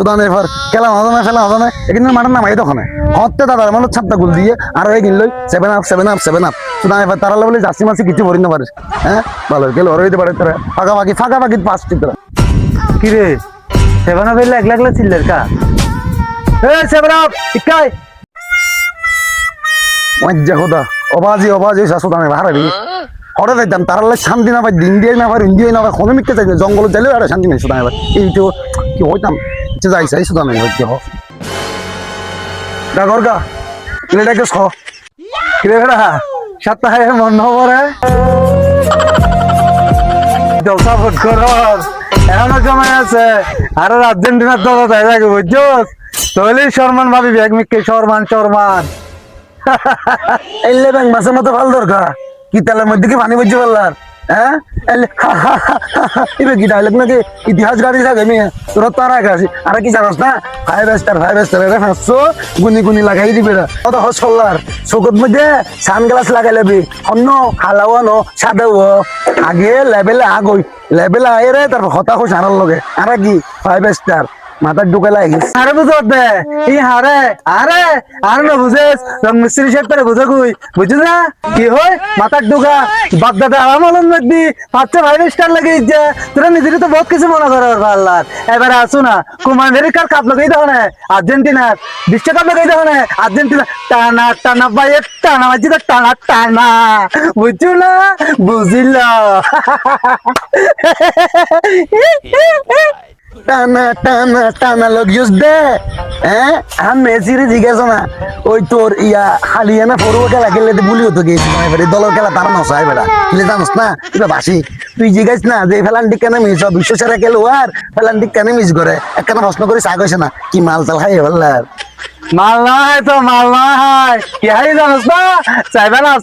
Sudan এবার খেলা হতো না ফেলা হতো না এখানে মাঠের নাম এই তখন হতে দাদা মানে ছাপটা গুল দিয়ে আর এই কিনলই 7 আপ সুদান এবার তারা বলে জাসি মাসি কিছু ভরি না পারিস হ্যাঁ ভালো গেল ওর হইতে পারে তোরা ফাঁকাফাঁকি পাঁচটি তোরা কি রে 7 আপ এলে 1 লাখ চিল্লার কা এ 7 আপ ইকাই মজ্জা খোদা অবাজি সুদান এবার হারাবি হঠাৎ যাইতাম তারা শান্তি না পাই দিন দিয়ে না পাই ইন্ডিয়ায় না পাই কোনো মিটতে চাই জঙ্গল চাইলেও আর শান্তি নেই সুদান এবার এইটো কি হইতাম যাইছে সুদান এবার কি হোক ডাকর গা লেটাকে ছ কিরে বেড়া সপ্তাহে মন নবরে জলসা ফুট করর এখনো জমা আছে আরে আর্জেন্টিনার দল তাই লাগে বুঝছস তৈলি শর্মান ভাবি ব্যাগ মিকে শর্মান এলে ব্যাংক মাসের মতো ভাল দরকার কি তেলের মধ্যে কি পানি বলছে পারলার হ্যাঁ এবার কি ডাইলগ নাকি ইতিহাস গাড়ি থাকে মেয়ে তোরা তারা গেছি আর কি জানাস না 5 স্টার এরা 500 গুনি লাগাই দিবে কত হস করলার চোখের মধ্যে সানগ্লাস লাগাই লেবি অন্য হালাও নো সাদাও আগে লেভেলে আগই লেভেলে আয় রে তারপর হতাশ আনার লগে আর কি 5 স্টার মাথার ঢুকে লাগিস আরে বুঝত দে ই আরে না বুঝেস রং মিস্ত্রি সাহেব তোরে বুঝা কই বুঝছিস না কি হয় মাথার ঢুকা বাপ দাদা আমার মন মধ্যে 5 স্টার লাগে যা তোরা নিজের তো বহুত কিছু মনে করার আল্লাহ এবারে আসু না কুমান্ডারিকার কাপ লাগাই দাও না আর্জেন্টিনার বিশ্বকাপ লাগাই দাও না আর্জেন্টিনা টানা বাইয়ে টানা বাজি টানা বুঝছো না বুঝিল টানা লোক ইউজ দে হ্যাঁ আমি মেসিরে জিজ্ঞাসা না ওই তোর ইয়া হালিয়ানা ফরুয়া খেলা খেললে বুলি হতো গেছি এবারে দলের খেলা তারা নসাই বেড়া খেলে জানোস না তুই বাসি তুই জিজ্ঞাস না যে ফেলান্ডিক কেন মিস বিশ্ব সেরা খেলো আর ফেলান্ডিক কেন মিস করে একখানা প্রশ্ন করে চা কইছে না কি মাল চাল খাই বললার মাল না হয় তো মাল না হয় কি হারি জানোস না চাইবে না